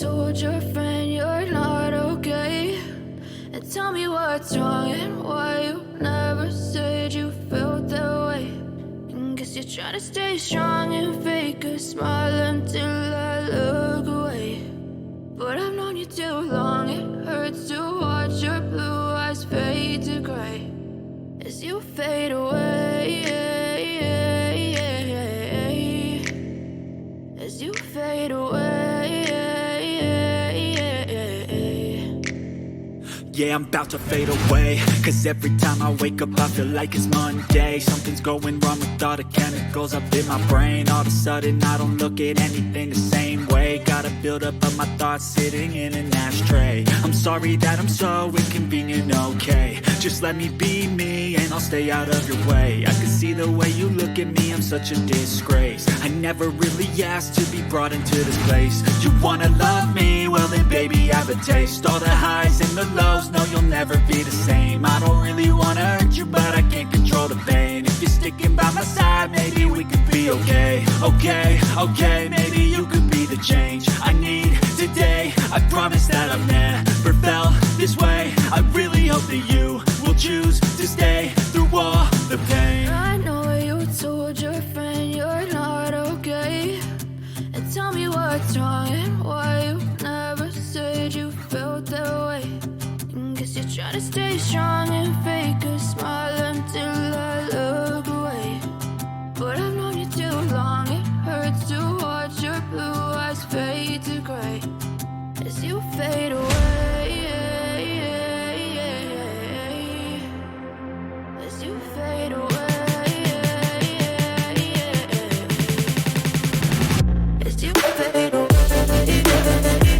Told your friend you're not okay, and tell me what's wrong and why you never said you felt that way. And guess you're trying to stay strong and fake a smile until I look away. But I've known you too long, it hurts to watch your blue eyes fade to gray as you fade away, as you fade away. Yeah, I'm about to fade away, cause every time I wake up I feel like it's Monday. Something's going wrong with all the chemicals up in my brain. All of a sudden I don't look at anything the same way. Got a buildup of my thoughts sitting in an ashtray. I'm sorry that I'm so inconvenient, okay. Just let me be me and I'll stay out of your way. I can see the way you look at me, I'm such a disgrace. I never really asked to be brought into this place. You wanna love me? Well then baby I have a taste. All the highs and the lows, no you'll never be the same. I don't really wanna hurt you but I can't control the pain. If you're sticking by my side maybe we could be okay. Okay, maybe you could be the change I need today. I promise that I've never felt this way. I really hope that you will choose to stay through all the pain. I know you told your friend you're not okay, and tell me what's wrong and why you never said you felt that way. And guess you're trying to stay strong and fake a smile until I look away. But I've known you too long, it hurts to watch your blue eyes fade to gray as you fade away.